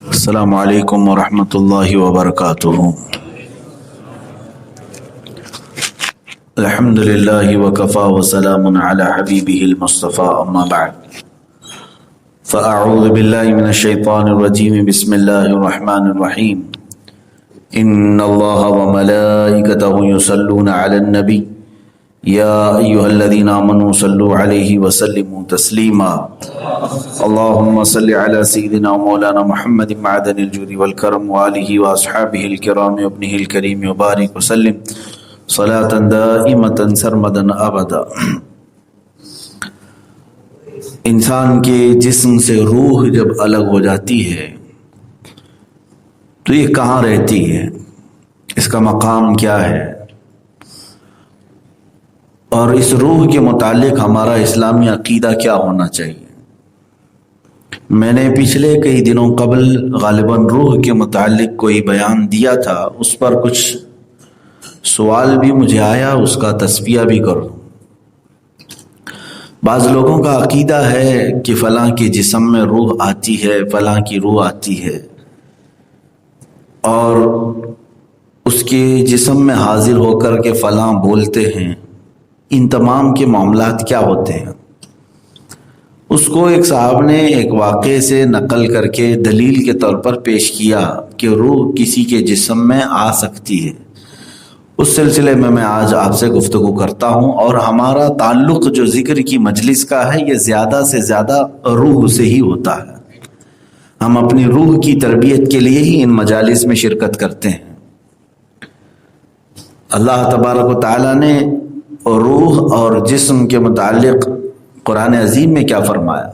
السلام علیکم ورحمۃ اللہ وبرکاتہ۔ الحمد للہ وکفا وسلام علی حبیبہ المصطفى اما بعد فاعوذ باللہ من الشیطان الرجیم بسم اللہ الرحمن الرحیم ان اللہ وملائکتہ یصلون علی النبی یا ایہا الذین آمنوا صلوا علیہ وسلموا تسلیما اللہم صل علی سیدنا مولانا محمد معدن الجود والکرم وآلہ واصحابہ الکرام وابنہ الکریم وبارک وسلم صلاۃ دائمۃ سرمدا ابدا۔ انسان کے جسم سے روح جب الگ ہو جاتی ہے تو یہ کہاں رہتی ہے، اس کا مقام کیا ہے، اور اس روح کے متعلق ہمارا اسلامی عقیدہ کیا ہونا چاہیے۔ میں نے پچھلے کئی دنوں قبل غالباً روح کے متعلق کوئی بیان دیا تھا، اس پر کچھ سوال بھی مجھے آیا، اس کا تصفیہ بھی کروں۔ بعض لوگوں کا عقیدہ ہے کہ فلاں کے جسم میں روح آتی ہے، فلاں کی روح آتی ہے، اور اس کے جسم میں حاضر ہو کر کے فلاں بولتے ہیں۔ ان تمام کے معاملات کیا ہوتے ہیں؟ اس کو ایک صاحب نے ایک واقعے سے نقل کر کے دلیل کے طور پر پیش کیا کہ روح کسی کے جسم میں آ سکتی ہے۔ اس سلسلے میں آج آپ سے گفتگو کرتا ہوں، اور ہمارا تعلق جو ذکر کی مجلس کا ہے یہ زیادہ سے زیادہ روح سے ہی ہوتا ہے۔ ہم اپنی روح کی تربیت کے لیے ہی ان مجالس میں شرکت کرتے ہیں۔ اللہ تبارک و تعالیٰ نے روح اور جسم کے متعلق قرآن عظیم میں کیا فرمایا؟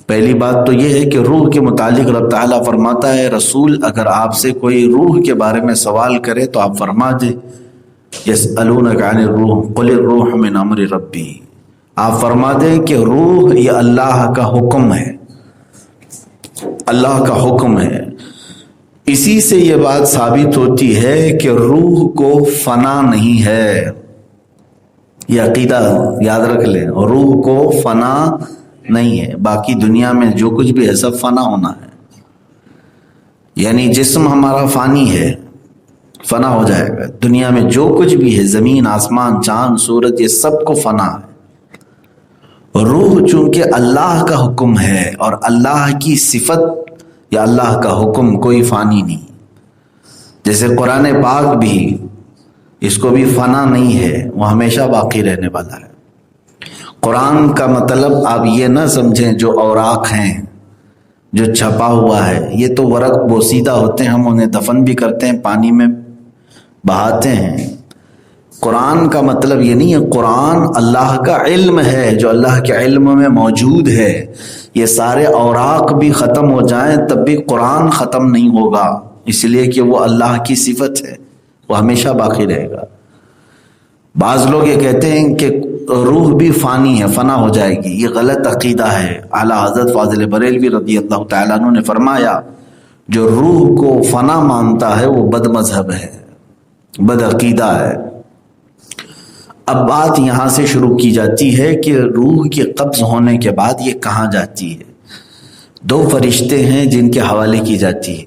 پہلی بات تو یہ ہے کہ روح کے متعلق رب تعالیٰ فرماتا ہے، رسول اگر آپ سے کوئی روح کے بارے میں سوال کرے تو آپ فرما دیں، یسألونک عن الروح قل الروح من امر ربی، آپ فرما دیں کہ روح یہ اللہ کا حکم ہے، اللہ کا حکم ہے۔ اسی سے یہ بات ثابت ہوتی ہے کہ روح کو فنا نہیں ہے، یہ عقیدہ یاد رکھ لیں، روح کو فنا نہیں ہے۔ باقی دنیا میں جو کچھ بھی ہے سب فنا ہونا ہے، یعنی جسم ہمارا فانی ہے، فنا ہو جائے گا۔ دنیا میں جو کچھ بھی ہے، زمین، آسمان، چاند، سورج، یہ سب کو فنا ہے۔ روح چونکہ اللہ کا حکم ہے اور اللہ کی صفت یا اللہ کا حکم، کوئی فانی نہیں۔ جیسے قرآن پاک بھی، اس کو بھی فنا نہیں ہے، وہ ہمیشہ باقی رہنے والا ہے۔ قرآن کا مطلب آپ یہ نہ سمجھیں جو اوراق ہیں، جو چھپا ہوا ہے، یہ تو ورق بوسیدہ ہوتے ہیں، ہم انہیں دفن بھی کرتے ہیں، پانی میں بہاتے ہیں۔ قرآن کا مطلب یہ نہیں ہے، قرآن اللہ کا علم ہے جو اللہ کے علم میں موجود ہے۔ یہ سارے اوراق بھی ختم ہو جائیں تب بھی قرآن ختم نہیں ہوگا، اس لیے کہ وہ اللہ کی صفت ہے، وہ ہمیشہ باقی رہے گا۔ بعض لوگ یہ کہتے ہیں کہ روح بھی فانی ہے، فنا ہو جائے گی، یہ غلط عقیدہ ہے۔ اعلیٰ حضرت فاضل بریلوی رضی اللہ تعالیٰ عنہ نے فرمایا، جو روح کو فنا مانتا ہے وہ بد مذہب ہے، بد عقیدہ ہے۔ اب بات یہاں سے شروع کی جاتی ہے کہ روح کے قبض ہونے کے بعد یہ کہاں جاتی ہے۔ دو فرشتے ہیں جن کے حوالے کی جاتی ہے،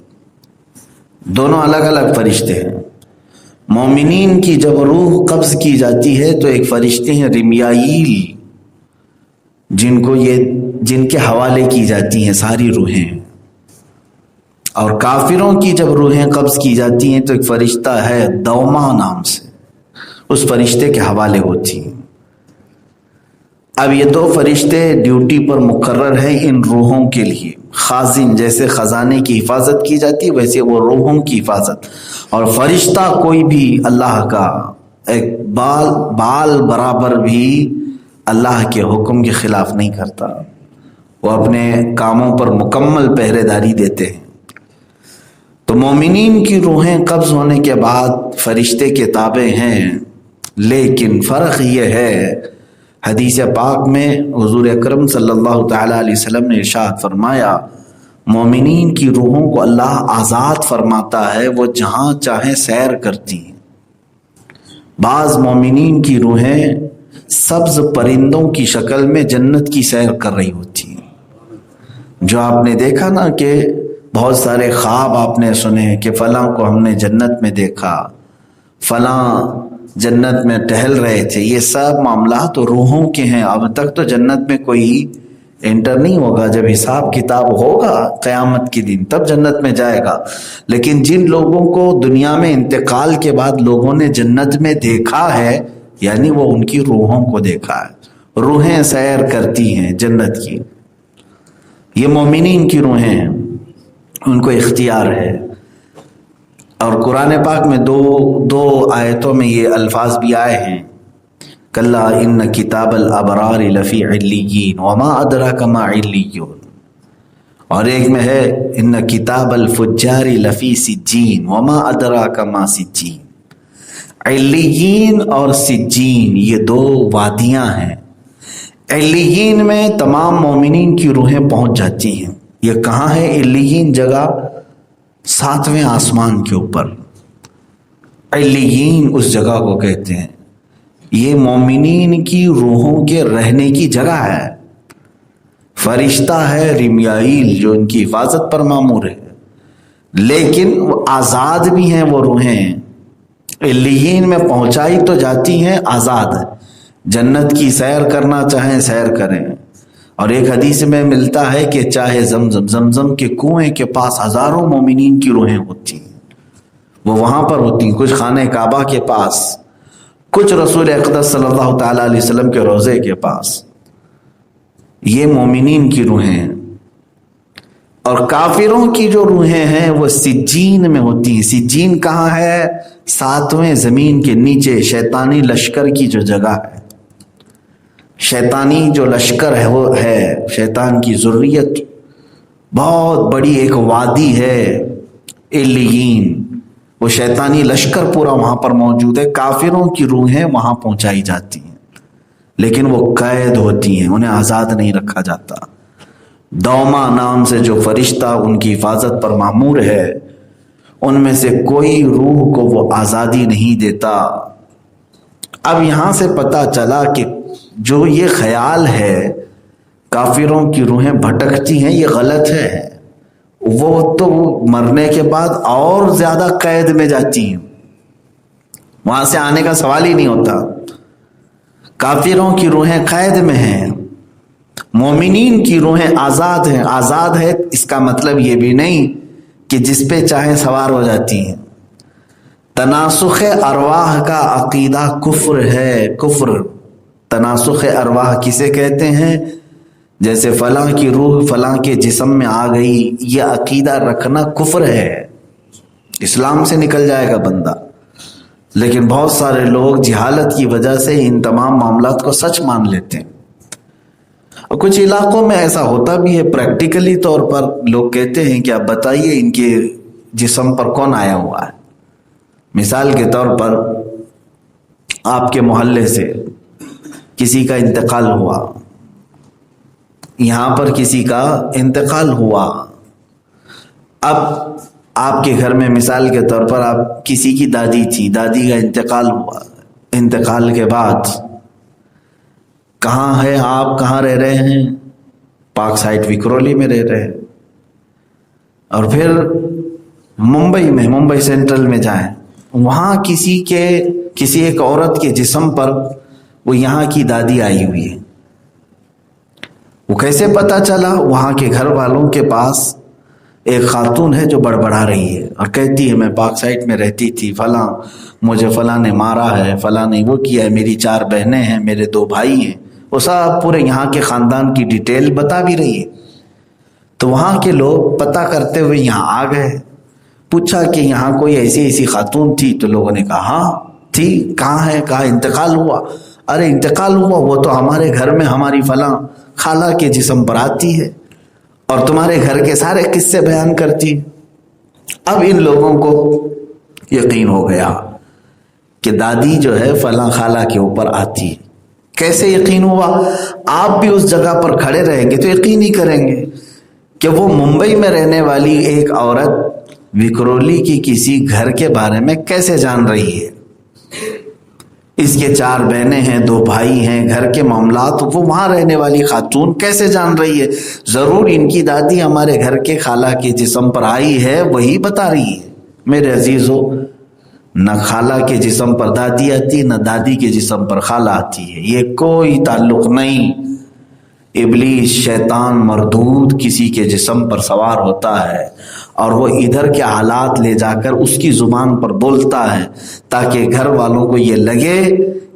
دونوں الگ الگ فرشتے ہیں۔ مومنین کی جب روح قبض کی جاتی ہے تو ایک فرشتے ہیں رمیائیل، جن کے حوالے کی جاتی ہیں ساری روحیں، اور کافروں کی جب روحیں قبض کی جاتی ہیں تو ایک فرشتہ ہے دوما نام سے، اس فرشتے کے حوالے ہوتی ہیں۔ اب یہ دو فرشتے ڈیوٹی پر مقرر ہیں ان روحوں کے لیے، خازن، جیسے خزانے کی حفاظت کی جاتی ویسے وہ روحوں کی حفاظت۔ اور فرشتہ کوئی بھی اللہ کا ایک بال برابر بھی اللہ کے حکم کے خلاف نہیں کرتا، وہ اپنے کاموں پر مکمل پہرے داری دیتے ہیں۔ تو مومنین کی روحیں قبض ہونے کے بعد فرشتے کے تابع ہیں، لیکن فرق یہ ہے، حدیث پاک میں حضور اکرم صلی اللہ تعالیٰ علیہ وسلم نے ارشاد فرمایا، مومنین کی روحوں کو اللہ آزاد فرماتا ہے، وہ جہاں چاہیں سیر کرتی ہیں۔ بعض مومنین کی روحیں سبز پرندوں کی شکل میں جنت کی سیر کر رہی ہوتی ہیں، جو آپ نے دیکھا نا کہ بہت سارے خواب آپ نے سنے کہ فلاں کو ہم نے جنت میں دیکھا، فلاں جنت میں ٹہل رہے تھے، یہ سب معاملات تو روحوں کے ہیں۔ اب تک تو جنت میں کوئی انٹر نہیں ہوگا، جب حساب کتاب ہوگا قیامت کے دن تب جنت میں جائے گا۔ لیکن جن لوگوں کو دنیا میں انتقال کے بعد لوگوں نے جنت میں دیکھا ہے، یعنی وہ ان کی روحوں کو دیکھا ہے، روحیں سیر کرتی ہیں جنت کی، یہ مومنین کی روحیں ہیں، ان کو اختیار ہے۔ اور قرآن پاک میں دو آیتوں میں یہ الفاظ بھی آئے ہیں، کلا ان کتاب الابرار لفی علیین وما ادراک ما علیون، اور ایک میں ہے ان کتاب الفجار لفی سجین وما ادراک ما سجین۔ علیین اور سجین یہ دو وادیاں ہیں۔ علیین میں تمام مومنین کی روحیں پہنچ جاتی ہیں۔ یہ کہاں ہے علیین جگہ؟ 7ویں آسمان کے اوپر علیین اس جگہ کو کہتے ہیں۔ یہ مومنین کی روحوں کے رہنے کی جگہ ہے۔ فرشتہ ہے رمیائیل جو ان کی حفاظت پر مامور ہے، لیکن وہ آزاد بھی ہیں، وہ روحیں علیین میں پہنچائی تو جاتی ہیں، آزاد ہے، جنت کی سیر کرنا چاہیں سیر کریں۔ اور ایک حدیث میں ملتا ہے کہ چاہے زمزم کے کنویں کے پاس ہزاروں مومنین کی روحیں ہوتی ہیں، وہ وہاں پر ہوتی ہیں، کچھ خانہ کعبہ کے پاس، کچھ رسول اقدس صلی اللہ تعالیٰ علیہ وسلم کے روضے کے پاس۔ یہ مومنین کی روحیں ہیں۔ اور کافروں کی جو روحیں ہیں وہ سجین میں ہوتی ہیں۔ سجین کہاں ہے؟ 7ویں زمین کے نیچے شیطانی لشکر کی جو جگہ ہے، شیطانی جو لشکر ہے وہ ہے شیطان کی ذریت، بہت بڑی ایک وادی ہے علیین، وہ شیطانی لشکر پورا وہاں پر موجود ہے۔ کافروں کی روحیں وہاں پہنچائی جاتی ہیں، لیکن وہ قید ہوتی ہیں، انہیں آزاد نہیں رکھا جاتا۔ دوما نام سے جو فرشتہ ان کی حفاظت پر مامور ہے، ان میں سے کوئی روح کو وہ آزادی نہیں دیتا۔ اب یہاں سے پتہ چلا کہ جو یہ خیال ہے کافروں کی روحیں بھٹکتی ہیں، یہ غلط ہے۔ وہ تو مرنے کے بعد اور زیادہ قید میں جاتی ہیں، وہاں سے آنے کا سوال ہی نہیں ہوتا۔ کافروں کی روحیں قید میں ہیں، مومنین کی روحیں آزاد ہیں۔ آزاد ہے اس کا مطلب یہ بھی نہیں کہ جس پہ چاہیں سوار ہو جاتی ہیں۔ تناسخ ارواح کا عقیدہ کفر ہے، کفر۔ تناسخ ارواح کسے کہتے ہیں؟ جیسے فلاں کی روح فلاں کے جسم میں آ گئی، یہ عقیدہ رکھنا کفر ہے، اسلام سے نکل جائے گا بندہ۔ لیکن بہت سارے لوگ جہالت کی وجہ سے ان تمام معاملات کو سچ مان لیتے ہیں، اور کچھ علاقوں میں ایسا ہوتا بھی ہے۔ پریکٹیکلی طور پر لوگ کہتے ہیں کہ آپ بتائیے ان کے جسم پر کون آیا ہوا ہے۔ مثال کے طور پر آپ کے محلے سے کسی کا انتقال ہوا، یہاں پر کسی کا انتقال ہوا، اب آپ کے گھر میں مثال کے طور پر آپ کسی کی دادی تھی، دادی کا انتقال ہوا، انتقال کے بعد کہاں ہے آپ، کہاں رہ رہے ہیں؟ پاک سائٹ وکرولی میں رہ رہے ہیں، اور پھر ممبئی میں، ممبئی سینٹرل میں جائیں، وہاں کسی ایک عورت کے جسم پر وہ یہاں کی دادی آئی ہوئی ہے۔ وہ کیسے پتہ چلا؟ وہاں کے گھر والوں کے پاس ایک خاتون ہے جو بڑبڑا رہی ہے اور کہتی ہے میں پاک سائٹ میں رہتی تھی، فلاں مجھے فلاں نے مارا ہے، فلاں نے وہ کیا ہے، میری 4 بہنیں ہیں، میرے 2 بھائی ہیں، وہ سب پورے یہاں کے خاندان کی ڈیٹیل بتا بھی رہی ہے۔ تو وہاں کے لوگ پتہ کرتے ہوئے یہاں آ گئے، پوچھا کہ یہاں کوئی ایسی خاتون تھی؟ تو لوگوں نے کہا ہاں تھی۔ کہاں ہے؟ کہا انتقال ہوا۔ ارے انتقال ہوا؟ وہ تو ہمارے گھر میں ہماری فلاں خالہ کے جسم پر آتی ہے اور تمہارے گھر کے سارے قصے بیان کرتی ہے۔ اب ان لوگوں کو یقین ہو گیا کہ دادی جو ہے فلاں خالہ کے اوپر آتی ہے۔ کیسے یقین ہوا؟ آپ بھی اس جگہ پر کھڑے رہیں گے تو یقین ہی کریں گے کہ وہ ممبئی میں رہنے والی ایک عورت وکرولی کی کسی گھر کے بارے میں کیسے جان رہی ہے۔ اس کے 4 بہنیں ہیں، 2 بھائی ہیں، گھر کے معاملات وہ وہاں رہنے والی خاتون کیسے جان رہی ہے؟ ضرور ان کی دادی ہمارے گھر کے خالہ کے جسم پر آئی ہے، وہی بتا رہی ہے۔ میرے عزیزو، نہ خالہ کے جسم پر دادی آتی، نہ دادی کے جسم پر خالہ آتی ہے، یہ کوئی تعلق نہیں۔ ابلیس، شیطان مردود کسی کے جسم پر سوار ہوتا ہے اور وہ ادھر کے حالات لے جا کر اس کی زبان پر بولتا ہے تاکہ گھر والوں کو یہ لگے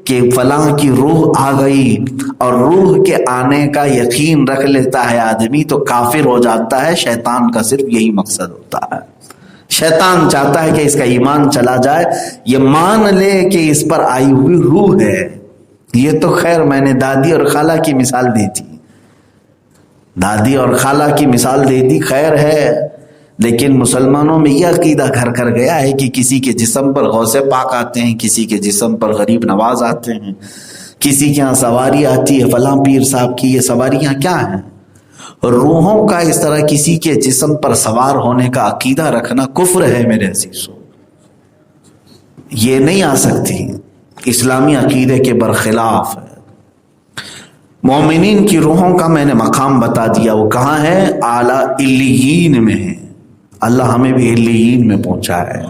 کہ فلاں کی روح آ گئی، اور روح کے آنے کا یقین رکھ لیتا ہے آدمی تو کافر ہو جاتا ہے۔ شیطان کا صرف یہی مقصد ہوتا ہے، شیطان چاہتا ہے کہ اس کا ایمان چلا جائے، یہ مان لے کہ اس پر آئی ہوئی روح ہے۔ یہ تو خیر میں نے دادی اور خالہ کی مثال دی تھی، دادی اور خالہ کی مثال دے دی، خیر ہے، لیکن مسلمانوں میں یہ عقیدہ گھر کر گیا ہے کہ کسی کے جسم پر غوث پاک آتے ہیں، کسی کے جسم پر غریب نواز آتے ہیں، کسی کے ہاں سواری آتی ہے فلاں پیر صاحب کی۔ یہ سواریاں کیا ہیں؟ روحوں کا اس طرح کسی کے جسم پر سوار ہونے کا عقیدہ رکھنا کفر ہے میرے عزیزو، یہ نہیں آ سکتی، اسلامی عقیدے کے برخلاف ہے۔ مومنین کی روحوں کا میں نے مقام بتا دیا، وہ کہاں ہے؟ اعلیٰ علیین میں ہے، اللہ ہمیں بھی علیین میں پہنچا ہے۔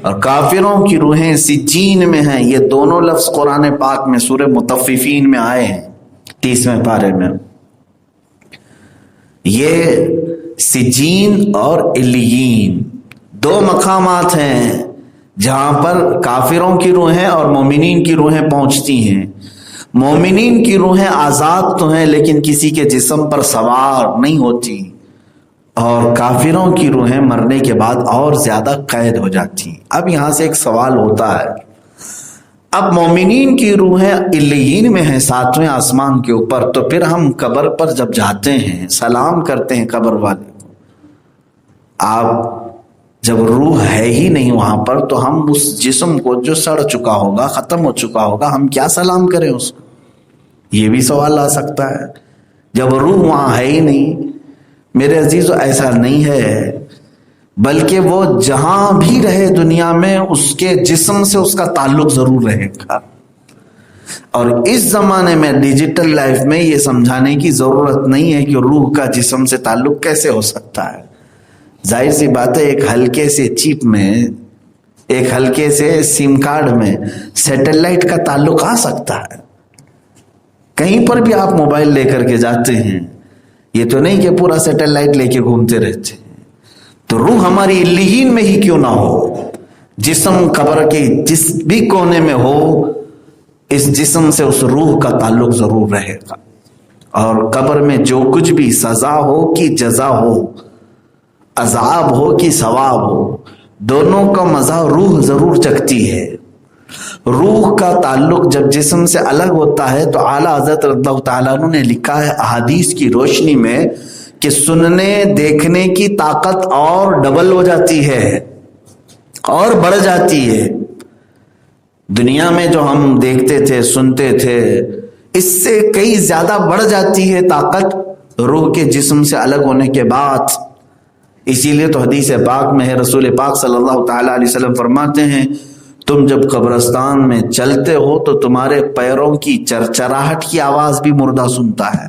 اور کافروں کی روحیں سجین میں ہیں۔ یہ دونوں لفظ قرآن پاک میں سورہ مطففین میں آئے ہیں 30ویں پارے میں۔ یہ سجین اور علیین 2 مقامات ہیں جہاں پر کافروں کی روحیں اور مومنین کی روحیں پہنچتی ہیں۔ مومنین کی روحیں آزاد تو ہیں لیکن کسی کے جسم پر سوار نہیں ہوتی، اور کافروں کی روحیں مرنے کے بعد اور زیادہ قید ہو جاتی۔ اب یہاں سے ایک سوال ہوتا ہے، اب مومنین کی روحیں علیین میں ہیں 7ویں آسمان کے اوپر، تو پھر ہم قبر پر جب جاتے ہیں سلام کرتے ہیں قبر والے کو، آپ جب روح ہے ہی نہیں وہاں پر تو ہم اس جسم کو جو سڑ چکا ہوگا، ختم ہو چکا ہوگا، ہم کیا سلام کریں اس کو؟ یہ بھی سوال آ سکتا ہے جب روح وہاں ہے ہی نہیں۔ میرے عزیزو، ایسا نہیں ہے، بلکہ وہ جہاں بھی رہے دنیا میں اس کے جسم سے اس کا تعلق ضرور رہے گا۔ اور اس زمانے میں ڈیجیٹل لائف میں یہ سمجھانے کی ضرورت نہیں ہے کہ روح کا جسم سے تعلق کیسے ہو سکتا ہے۔ ظاہر سی بات ہے، ایک ہلکے سے چپ میں، ایک ہلکے سے سم کارڈ میں سیٹلائٹ کا تعلق آ سکتا ہے۔ کہیں پر بھی آپ موبائل لے کر کے جاتے ہیں، یہ تو نہیں کہ پورا سیٹلائٹ لے کے گھومتے رہتے ہیں۔ تو روح ہماری علیین میں ہی کیوں نہ ہو، جسم قبر کے جس بھی کونے میں ہو، اس جسم سے اس روح کا تعلق ضرور رہے گا۔ اور قبر میں جو کچھ بھی سزا ہو کہ جزا ہو، عذاب ہو کہ ثواب ہو، دونوں کا مزہ روح ضرور چکھتی ہے۔ روح کا تعلق جب جسم سے الگ ہوتا ہے تو اعلیٰ حضرت رضی اللہ تعالیٰ عنہ نے لکھا ہے احادیث کی روشنی میں کہ سننے دیکھنے کی طاقت اور ڈبل ہو جاتی ہے اور بڑھ جاتی ہے۔ دنیا میں جو ہم دیکھتے تھے سنتے تھے اس سے کئی زیادہ بڑھ جاتی ہے طاقت روح کے جسم سے الگ ہونے کے بعد۔ اسی لیے تو حدیث پاک میں ہے، رسول پاک صلی اللہ تعالیٰ علیہ وسلم فرماتے ہیں، تم جب قبرستان میں چلتے ہو تو تمہارے پیروں کی چرچراہٹ کی آواز بھی مردہ سنتا ہے،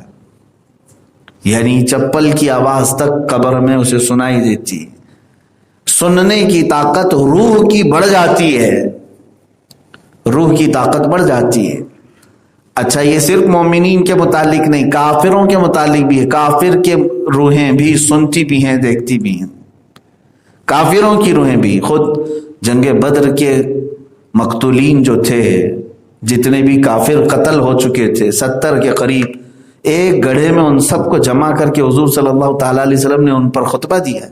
یعنی چپل کی آواز تک قبر میں اسے سنائی دیتی۔ سننے کی طاقت روح کی بڑھ جاتی ہے، روح کی طاقت بڑھ جاتی ہے۔ اچھا، یہ صرف مومنین کے متعلق نہیں، کافروں کے متعلق بھی ہے۔ کافر کے روحیں بھی سنتی بھی ہیں، دیکھتی بھی ہیں۔ کافروں کی روحیں بھی، خود جنگ بدر کے مقتولین جو تھے، جتنے بھی کافر قتل ہو چکے تھے 70 کے قریب، ایک گڑھے میں ان سب کو جمع کر کے حضور صلی اللہ تعالیٰ علیہ وسلم نے ان پر خطبہ دیا۔